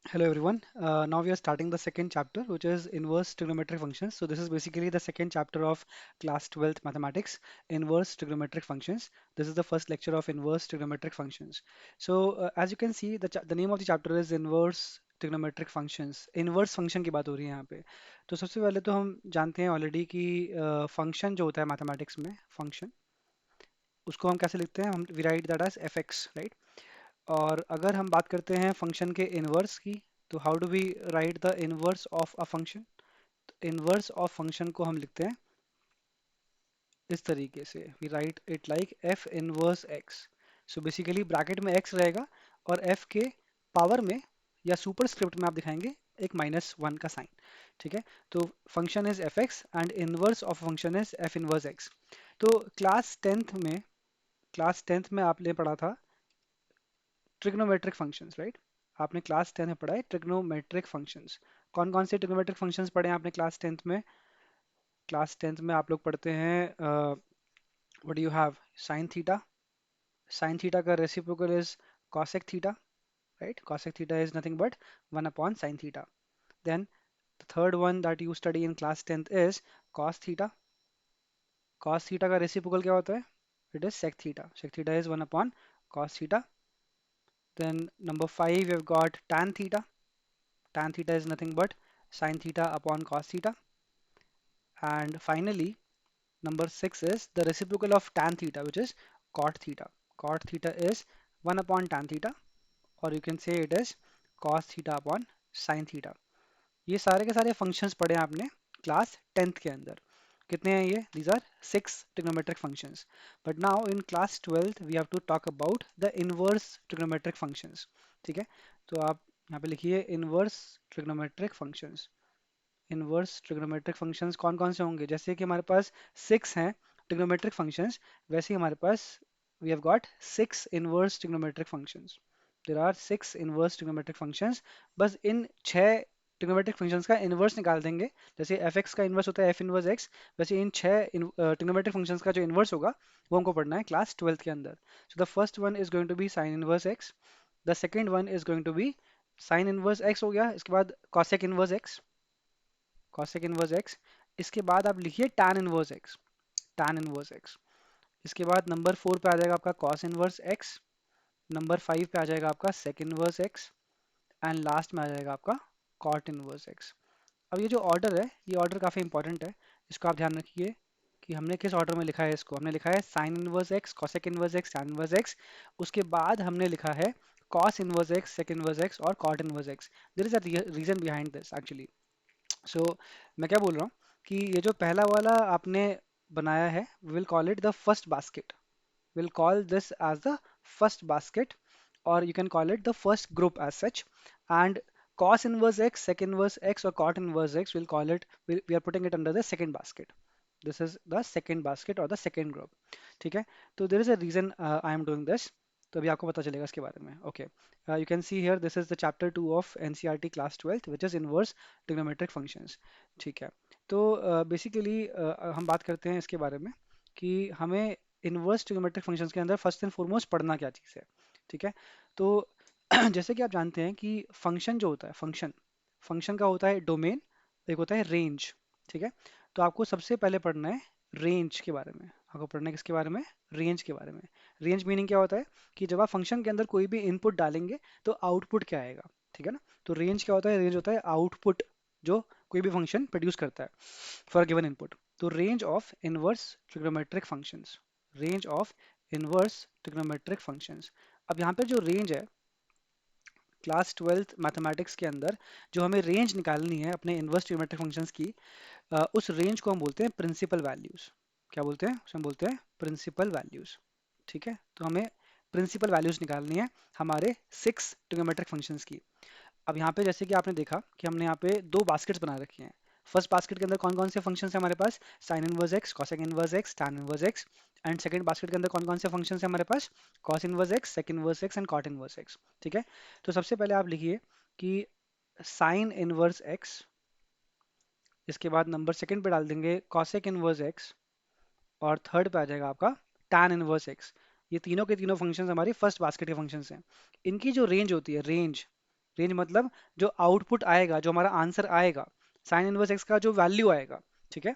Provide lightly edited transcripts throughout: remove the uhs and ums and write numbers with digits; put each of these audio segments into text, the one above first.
Hello everyone. Now we are starting the second chapter, which is inverse trigonometric functions. So this is basically the second chapter of class 12th mathematics, inverse trigonometric functions. This is the first lecture of inverse trigonometric functions. So as you can see, the name of the chapter is inverse trigonometric functions. Inverse function की बात हो रही है यहाँ पे. तो सबसे पहले तो हम जानते हैं ऑलरेडी कि फंक्शन जो होता है मैथमेटिक्स में फंक्शन उसको हम कैसे लिखते हैं हम we write that as f x right. और अगर हम बात करते हैं फंक्शन के इनवर्स की तो how do we write the inverse of a function. Inverse of function को हम लिखते हैं इस तरीके से we write it like f inverse x. So basically bracket में एक्स रहेगा और एफ के पावर में या सुपर स्क्रिप्ट में आप दिखाएंगे एक -1 का साइन. ठीक है. तो function is F x and inverse of function is F inverse x. तो क्लास टेंथ में आपने पढ़ा था ट्रिग्नोमेट्रिक फंक्शंस राइट. आपने क्लास 10 में पढ़ा है ट्रिग्नोमेट्रिक फंक्शंस. कौन कौन से ट्रिग्नोमेट्रिक फंक्शंस पढ़े हैं आपने क्लास 10th में. क्लास 10th में आप लोग पढ़ते हैं what do you have sine theta. Sine theta का reciprocal is cosec theta right. Cosec theta is nothing but 1 upon sine theta. Then the third one that you study in class 10th is cos theta. Cos theta का reciprocal क्या होता है. It is sec theta. Sec theta is 1 upon cos theta. Then number 5 we've got tan theta. Tan theta is nothing but sin theta upon cos theta. And finally, number 6 is the reciprocal of tan theta, which is cot theta. Cot theta is 1 upon tan theta, or you can say it is cos theta upon sin theta. ये सारे के सारे functions पढ़े हैं आपने class 10th के अंदर. कितने हैं ये. these are 6 trigonometric functions. But now in class 12th we have to talk about the inverse trigonometric functions. ठीक है. तो आप यहाँ पे लिखिए inverse trigonometric functions. Inverse trigonometric functions कौन कौन से होंगे. जैसे कि हमारे पास 6 हैं ट्रिग्नोमेट्रिक फंक्शंस, वैसे ही हमारे पास we have got 6 inverse trigonometric functions. There are 6 inverse trigonometric functions. बस इन 6 ट्रिग्नोमेट्रिक फंक्शंस का इनवर्स निकाल देंगे. जैसे एफ एक्स का इनवर्स होता है एफ इनवर्स एक्स, वैसे इन 6 ट्रिग्नोमेट्रिक फंक्शंस का जो इनवर्स होगा वो हमको पढ़ना है क्लास 12th के अंदर. So the first one is going to be sine inverse x. The second one is going to be sine inverse x हो गया. इसके बाद cosec inverse x, cosec inverse x. इसके बाद आप लिखिए tan inverse x, tan inverse x. इसके बाद नंबर 4 पे आ जाएगा आपका cos इनवर्स एक्स. नंबर 5 पे आ जाएगा आपका sec inverse x. And last में आ जाएगा आपका cot इनवर्स एक्स. अब ये जो ऑर्डर है ये ऑर्डर काफ़ी इंपॉर्टेंट है. इसको आप ध्यान रखिए कि हमने किस ऑर्डर में लिखा है. इसको हमने लिखा है sine inverse x, cosec inverse x, tan inverse x. उसके बाद हमने लिखा है cos inverse x, sec inverse x और cot inverse x. There is a reason behind this actually. So मैं क्या बोल रहा हूँ कि ये जो पहला वाला आपने बनाया है we'll call it the first basket. We'll call this as the first basket, or you can call it the first group as such. And cos inverse x, sec inverse x or cot inverse x, we'll call it, we are putting it under the second basket. This is the second basket or the second group. ठीक है. तो there is a reason I am doing this. तो अभी आपको पता चलेगा इसके बारे में. Okay. You can see here this is the chapter 2 of NCERT class 12th which is inverse trigonometric functions. ठीक है. तो बेसिकली हम बात करते हैं इसके बारे में कि हमें इनवर्स ट्रिग्नोमेट्रिक फंक्शंस के अंदर फर्स्ट एंड फॉरमोस्ट पढ़ना क्या चीज़ है. ठीक है. तो जैसे कि आप जानते हैं कि फंक्शन जो होता है फंक्शन फंक्शन का होता है डोमेन, एक होता है रेंज. ठीक है. तो आपको सबसे पहले पढ़ना है रेंज के बारे में. आपको पढ़ना है किसके बारे में. रेंज के बारे में. रेंज मीनिंग क्या होता है कि जब आप फंक्शन के अंदर कोई भी इनपुट डालेंगे तो आउटपुट क्या आएगा. ठीक है ना. तो रेंज क्या होता है. रेंज होता है आउटपुट जो कोई भी फंक्शन प्रोड्यूस करता है फॉर गिवन इनपुट. तो range of inverse trigonometric functions, range of inverse trigonometric functions. अब यहाँ पे जो रेंज है क्लास 12th मैथमेटिक्स के अंदर जो हमें रेंज निकालनी है अपने इनवर्स ट्रिग्नोमेट्रिक फंक्शंस की, उस रेंज को हम बोलते हैं प्रिंसिपल वैल्यूज. क्या बोलते हैं उसे. हम बोलते हैं प्रिंसिपल वैल्यूज. ठीक है. तो हमें प्रिंसिपल वैल्यूज निकालनी है हमारे 6 ट्रिग्नोमेट्रिक फंक्शंस की. अब यहाँ पे जैसे कि आपने देखा कि हमने यहाँ पे दो बास्केट्स बना रखी हैं. फर्स्ट बास्केट के अंदर कौन कौन से फंक्शंस हैं हमारे पास. Sine inverse x, cosec inverse x, tan inverse x. And second basket के अंदर कौन कौन से फंक्शंस हैं हमारे पास. Cos inverse x, sec inverse x and cot inverse x. ठीक है. तो सबसे पहले आप लिखिए कि साइन इनवर्स एक्स. इसके बाद नंबर सेकंड पे डाल देंगे कॉसेक इनवर्स एक्स. और थर्ड पे आ जाएगा आपका tan इनवर्स एक्स. ये तीनों के तीनों फंक्शंस हमारी फर्स्ट बास्केट के फंक्शंस हैं. इनकी जो रेंज होती है रेंज रेंज मतलब जो आउटपुट आएगा, जो हमारा आंसर आएगा, साइन इनवर्स एक्स का जो वैल्यू आएगा, ठीक है।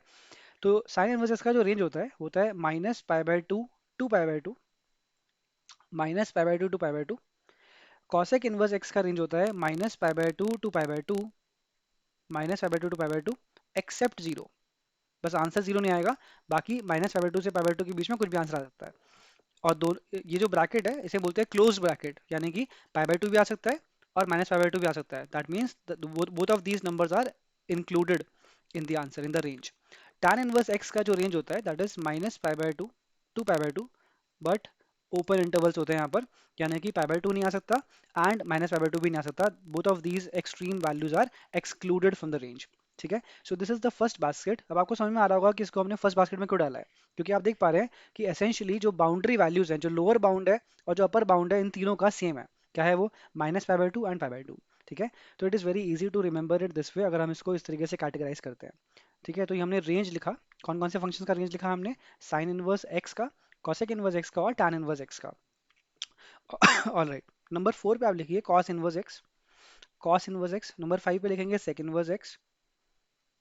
तो साइन इनवर्स एक्स का जो रेंज होता है minus pi by two to pi by two, minus pi by two to pi by two. Cosec inverse x का रेंज होता है minus pi by two to pi by two, minus pi by two to pi by two, except zero. बस answer zero नहीं आएगा, बाकी minus pi by to से पाई by to के बीच में कुछ भी आंसर आ सकता है। और दो, ये जो ब्रैकेट है इसे बोलते हैं क्लोज ब्रैकेट, यानी कि पाई बाय टू भी आ सकता है और माइनस पाई बाय टू भी आ सकता है। That means both of these numbers are included in the answer, in the range. tan inverse x का जो रेंज होता है that is minus pi by two to pi by two, but open intervals होते हैं यहाँ पर, यानी कि पाई बाय टू नहीं आ सकता and minus pi by two भी नहीं आ सकता। Both of these extreme values are excluded from the range, ठीक है। So this is the first basket. अब आपको समझ में आ रहा होगा कि इसको हमने फर्स्ट बास्केट में क्यों डाला है, क्योंकि आप देख पा रहे हैं कि एसेंशियली जो बाउंड्री वैल्यूज हैं, जो लोअर बाउंड है और जो अपर बाउंड है, इन तीनों का सेम है। क्या है वो? Minus pi by two and pi by two, ठीक है। तो it is very easy to remember it this way, अगर हम इसको इस तरीके से कैटेगराइज करते हैं, ठीक है। तो ये हमने रेंज लिखा, कौन कौन से फंक्शन का रेंज लिखा हमने, साइन इनवर्स एक्स का, कॉसेक इनवर्स एक्स का और टैन इनवर्स एक्स का। ऑल राइट, नंबर 4 पे आप लिखिए cos inverse x, cos inverse x. Number 5 पे लिखेंगे सेक इनवर्स एक्स,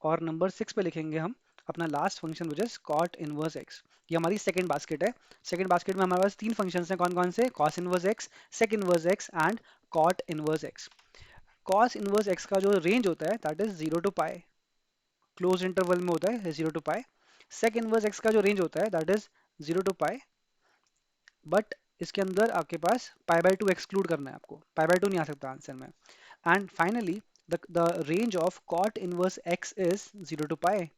और नंबर 6 पे लिखेंगे हम अपना last function which is cot inverse x. ये हमारी सेकंड बास्केट है। सेकंड बास्केट में हमारे पास तीन फंक्शंस हैं, कौन कौन से, cos inverse x, sec inverse x and cot inverse x. Cos inverse x का जो रेंज होता है that is zero to pi, close interval में होता है zero to pi. Sec inverse x का जो रेंज होता है that is zero to pi, but इसके अंदर आपके पास पाई बाय टू एक्सक्लूड करना है आपको, पाई बाय टू नहीं आ सकता आंसर में। And finally the range of cot inverse x is zero to pi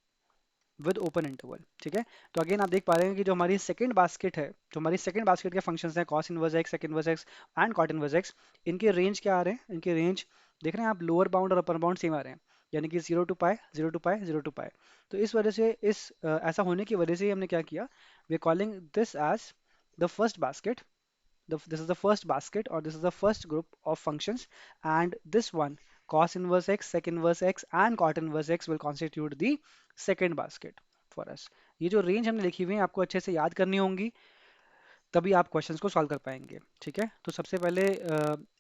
with open interval, ठीक है। तो अगेन आप देख पा रहे हैं कि जो हमारी सेकंड बास्केट है, जो हमारी सेकंड बास्केट के फंक्शंस हैं cos inverse x, sec inverse x and cot inverse x, इनके रेंज क्या आ रहे हैं, इनके रेंज देख रहे हैं आप, लोअर बाउंड और अपर बाउंड सेम आ रहे हैं, यानी कि zero to pi, zero to pi, zero to pi. तो इस वजह से ऐसा होने की वजह से ही हमने क्या किया, we are calling this as the first basket, this is the first basket, or this is the first group of functions, and this one, cos inverse x, sec inverse x and cot inverse x will constitute the second basket for us। ये जो range हमने लिखी हुई है आपको अच्छे से याद करनी होंगी, तभी आप क्वेश्चंस को सॉल्व कर पाएंगे, ठीक है। तो सबसे पहले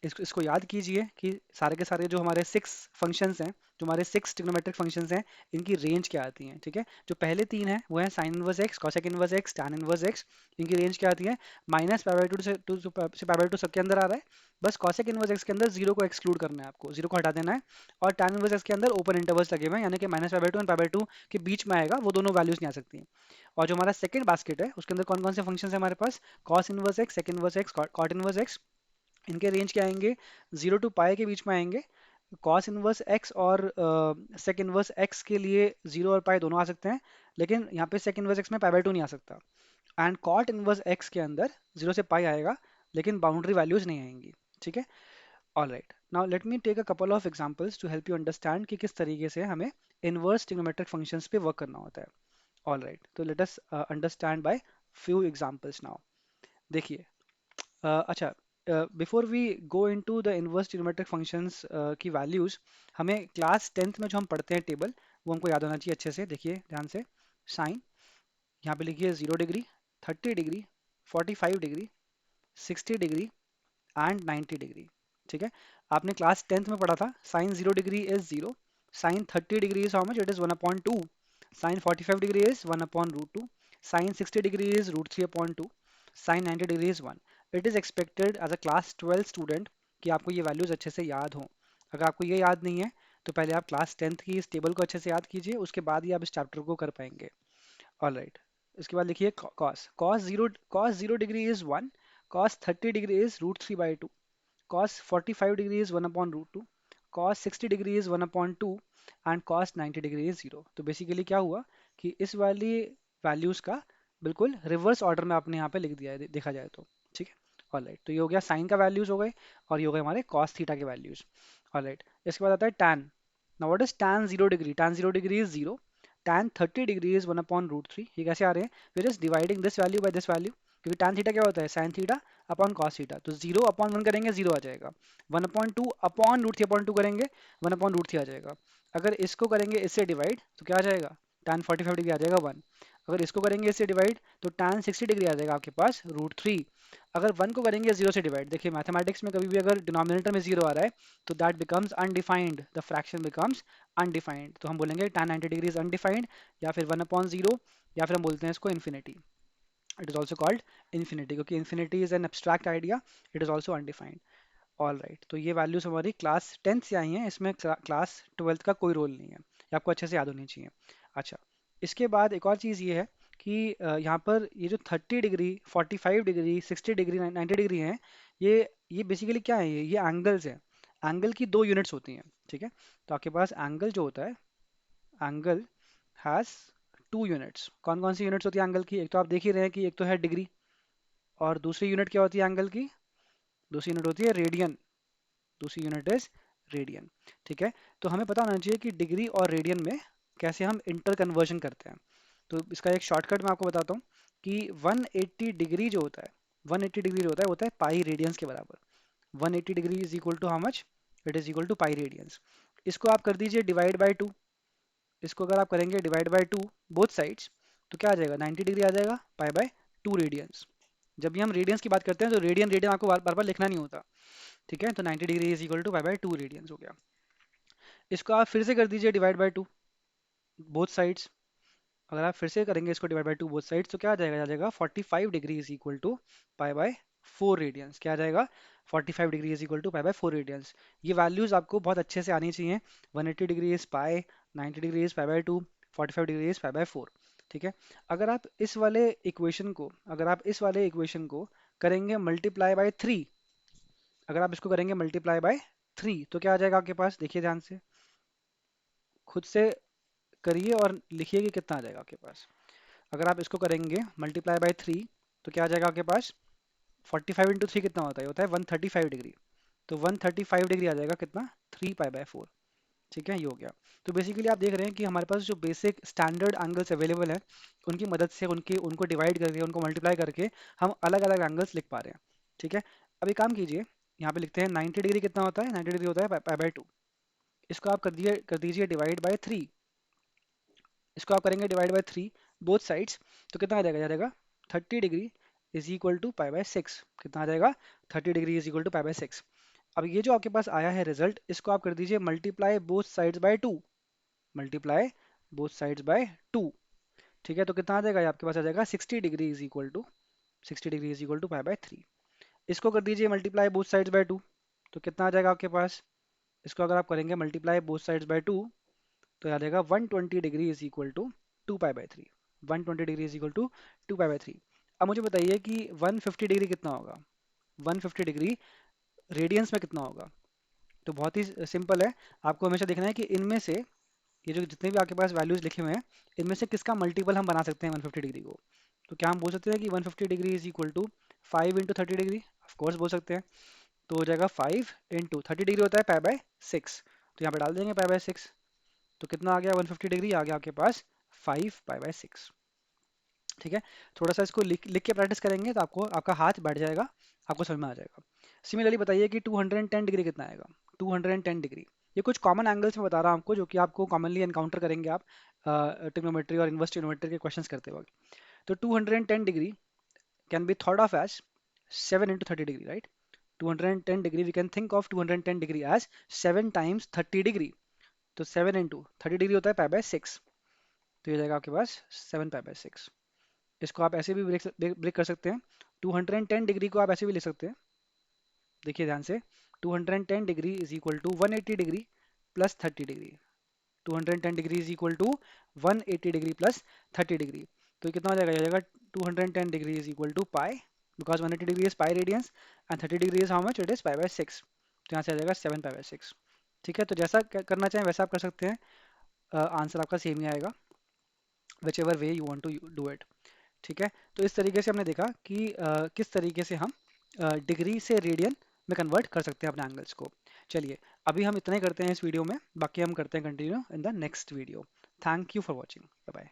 इसको याद कीजिए कि सारे के सारे जो हमारे सिक्स फंक्शंस हैं, जो हमारे सिक्स ट्रिग्नोमेट्रिक फंक्शंस हैं, इनकी रेंज क्या आती है, ठीक है। जो पहले तीन हैं वो है sine inverse x, cosec inverse x, tan inverse x. इनकी रेंज क्या आती है, माइनस पाई बाय टू से पाई बाय टू सबके अंदर आ रहा है, बस कॉसेक इनवर्स एक्स के अंदर जीरो को एक्सक्लूड करना है आपको, जीरो को हटा देना है। और टैन इनवर्स एक्स के अंदर ओपन इंटरवल्स लगे हुए हैं, यानी कि minus pi by two and pi by to के बीच में आएगा, वो दोनों वैल्यूज नहीं आ सकती। और जो हमारा सेकंड बास्केट है उसके अंदर कौन कौन से फंक्शन है हमारे पास, cos inverse x, sec inverse x, cot inverse x. इनके रेंज क्या आएंगे, जीरो टू पाई के बीच में आएंगे। कॉस इनवर्स एक्स और सेक इनवर्स एक्स के लिए जीरो और पाई दोनों आ सकते हैं, लेकिन यहाँ पे सेक इनवर्स एक्स में पाई बाय टू नहीं आ सकता। एंड कॉट इनवर्स एक्स के अंदर जीरो से पाई आएगा, लेकिन बाउंड्री वैल्यूज नहीं आएंगी, ठीक है। All right, now let me take a couple of examples to help you understand कि किस तरीके से हमें इनवर्स ट्रिग्नोमेट्रिक फंक्शंस पे वर्क करना होता है। ऑल राइट, तो let us understand by few examples now. देखिए, अच्छा, before we go into the inverse trigonometric functions की वैल्यूज, हमें क्लास टेंथ में जो हम पढ़ते हैं टेबल, वो हमको याद होना चाहिए अच्छे से। देखिए ध्यान से, साइन यहाँ पे लिखिए 0 degree, 30 degree, 45 degree, 60 degree and 90 degree, ठीक है। आपने क्लास टेंथ में पढ़ा था sine 0 degree is zero, sine 30 degree is how much, it is 1/2, sine 45 degree is 1/√2, sine 60 degree is √3/2, sine 90 degree is 1। It is expected as a class 12 student कि आपको ये values अच्छे से याद हों। अगर आपको ये याद नहीं है तो पहले आप क्लास टेंथ की इस टेबल को अच्छे से याद कीजिए, उसके बाद ही आप इस चैप्टर को कर पाएंगे। ऑल राइट, इसके बाद लिखिए cos, cos zero degree is 1, cos 30 degree is √3/2, cos 45 degree is 1/√2, cos 60 degree is 1/2 and cos 90 degree is 0। तो बेसिकली क्या हुआ कि इस वाली वैल्यूज का बिल्कुल रिवर्स ऑर्डर में आपने यहाँ पे लिख दिया है, देखा जाए तो, ठीक है। ऑलराइट, तो ये हो गया साइन का वैल्यूज हो गए, और ये हो गए हमारे cos थीटा के वैल्यूज। ऑलराइट, इसके बाद आता है tan। Now what is tan 0 degree, tan 0 degree is 0, tan 30 degree is 1/√3। ये कैसे आ रहे हैं, we just dividing this value by this value, क्योंकि tan थीटा क्या होता है, sine theta upon cos theta. तो 0/1 करेंगे 0 आ जाएगा, 1/2 अपॉन √3/2 करेंगे 1/√3 आ जाएगा। अगर इसको करेंगे इससे डिवाइड तो क्या आ जाएगा, tan 45 डिग्री आ जाएगा 1। अगर इसको करेंगे इससे डिवाइड तो tan 60 डिग्री आ जाएगा आपके पास √3। अगर 1 को करेंगे 0 से डिवाइड, देखिए मैथमेटिक्स में कभी भी अगर डिनोमिनेटर में 0 आ रहा है तो that becomes undefined, the fraction becomes undefined, तो हम बोलेंगे tan 90 डिग्री इज अनडिफाइंड, या फिर 1/0, या फिर हम बोलते हैं इसको infinity. It is also called infinity, क्योंकि infinity is an abstract idea, it is also undefined. All right, तो ये वैल्यूज हमारी क्लास 10th से आई हैं, इसमें क्लास 12th का कोई रोल नहीं है, ये आपको अच्छे से याद होनी चाहिए। अच्छा, इसके बाद एक और चीज़ ये है कि यहाँ पर ये जो 30 डिग्री, 45 डिग्री, 60 डिग्री, 90 डिग्री हैं, ये बेसिकली क्या है, ये एंगल्स हैं। एंगल की दो यूनिट्स होती हैं, ठीक है। तो आपके पास एंगल जो होता है, एंगल हैज़ टू यूनिट्स। कौन कौन सी यूनिट्स होती है एंगल की? एक तो आप देख ही रहे हैं कि एक तो है डिग्री, और दूसरी यूनिट क्या होती है एंगल की? दूसरी यूनिट होती है रेडियन, दूसरी यूनिट इज रेडियन, ठीक है। तो हमें पता होना चाहिए कि डिग्री और रेडियन में कैसे हम इंटर कन्वर्जन करते हैं। तो इसका एक शॉर्टकट मैं आपको बताता हूँ कि 180 डिग्री जो होता है, 180 डिग्री जो होता है पाई रेडियंस के बराबर। 180 degree is equal to how much? It is equal to pi radians. इसको आप कर दीजिए डिवाइड बाय 2। इसको अगर आप करेंगे डिवाइड बाय 2 बोथ साइड्स, तो क्या आ जाएगा? 90 डिग्री आ जाएगा पाई बाय 2 रेडियंस। जब भी हम रेडियंस की बात करते हैं तो रेडियन रेडियन आपको बार बार लिखना नहीं होता, ठीक है। तो 90 degree is equal to pi by 2 radians हो गया। इसको आप फिर से कर दीजिए डिवाइड बाय 2 बोथ साइड्स। अगर आप फिर से करेंगे इसको डिवाइड बाय 2 बोथ साइड्स, तो क्या आ जाएगा 45 degree is equal to pi by 4 radians. क्या आ जाएगा? 45 degree is equal to pi by 4 radians. ये वैल्यूज आपको बहुत अच्छे से आनी चाहिए। 180 degree is pi, 90 degree is pi by 2, 45 degree is pi by 4, ठीक है। अगर आप इस वाले इक्वेशन को करेंगे मल्टीप्लाई बाय 3, अगर आप इसको करेंगे मल्टीप्लाई बाय 3, तो क्या आ जाएगा आपके पास? देखिए ध्यान से, खुद से करिए और लिखिए कि कितना आ जाएगा आपके पास। अगर आप इसको करेंगे मल्टीप्लाई बाय 3, तो क्या आ जाएगा आपके पास? 45 इंटू 3 कितना होता है? होता है 135 डिग्री। तो 135 डिग्री आ जाएगा कितना? 3 पाई बाय 4, ठीक है। ये हो गया। तो बेसिकली आप देख रहे हैं कि हमारे पास जो बेसिक स्टैंडर्ड एंगल्स अवेलेबल हैं, उनकी मदद से उनको डिवाइड करके, उनको मल्टीप्लाई करके हम अलग अलग एंगल्स लिख पा रहे हैं, ठीक है। अब एक काम कीजिए, यहाँ पे लिखते हैं 90 डिग्री कितना होता है? 90 डिग्री होता है पाई बाय 2। इसको आप कर दीजिए डिवाइड बाय 3। इसको आप करेंगे डिवाइड बाय 3 बोथ साइड्स, तो कितना आ जाएगा? 30 degree is equal to pi by 6। कितना आ जाएगा? 30 degree is equal to pi by 6। अब ये जो आपके पास आया है रिजल्ट, इसको आप कर दीजिए multiply both sides by 2। Multiply both sides by 2, ठीक है। तो कितना आ जाएगा? ये आपके पास आ जाएगा 60 degree is equal to, 60 degree is equal to pi by 3। इसको कर दीजिए मल्टीप्लाई बोथ साइड्स बाय 2, तो कितना आ जाएगा आपके पास? इसको अगर आप करेंगे मल्टीप्लाई बोथ साइड्स बाय 2, तो आ जाएगा 120 degree is equal to 2 pi by 3। 120 degree is equal to 2 pi by 3। अब मुझे बताइए कि 150 डिग्री कितना होगा? 150 डिग्री रेडियंस में कितना होगा? तो बहुत ही सिंपल है, आपको हमेशा देखना है कि इनमें से, ये जो जितने भी आपके पास वैल्यूज लिखे हुए हैं, इनमें से किसका मल्टीपल हम बना सकते हैं 150 डिग्री को। तो क्या हम बोल सकते हैं कि 150 degree is equal to 5 into 30 degree? Of course बोल सकते हैं। तो हो जाएगा 5 इंटू 30 डिग्री होता है पाई बाय 6, तो यहाँ पे डाल देंगे पाई बाय 6। तो कितना आ गया? 150 डिग्री आ गया आपके पास 5 पाई बाय 6, ठीक है। थोड़ा सा इसको लिख लिख के प्रैक्टिस करेंगे तो आपको आपका हाथ बैठ जाएगा, आपको समझ में आ जाएगा। सिमिलरली बताइए कि 210 डिग्री कितना आएगा? 210 डिग्री, ये कुछ कॉमन एंगल्स में बता रहा हूँ आपको, जो कि आपको कॉमनली एनकाउंटर करेंगे आप ट्रिग्नोमेट्री और इनवर्स ट्रिग्नोमेट्री के क्वेश्चंस करते वक्त। तो 210 degree can be thought of as 7 into 30 degree, right. 210 degree we can think of 210 degree as 7 times 30 degree. तो 7 इंटू 30 डिग्री होता है पाई बाय 6, तो ये जाएगा आपके पास 7 पाई बाय 6। इसको आप ऐसे भी ब्रेक कर सकते हैं। 210 डिग्री को आप ऐसे भी लिख सकते हैं, देखिए ध्यान से। 210 degree is equal to 180 degree plus 30 degree. 210 degree is equal to 180 degree plus 30 degree. तो ये कितना हो जाएगा? ये हो जाएगा 210 degree is equal to pi, because 180 degree is pi radians and 30 degree is how much? It is pi by 6। तो यहाँ से आ जाएगा 7 पाई बाय 6, ठीक है। तो जैसा करना चाहें वैसा आप कर सकते हैं, आंसर आपका सेम ही आएगा, whichever way you want to do it, ठीक है। तो इस तरीके से हमने देखा कि किस तरीके से हम डिग्री से रेडियन में कन्वर्ट कर सकते हैं अपने एंगल्स को। चलिए, अभी हम इतना ही करते हैं इस वीडियो में, बाकी हम करते हैं continue in the next video. Thank you for watching, bye bye.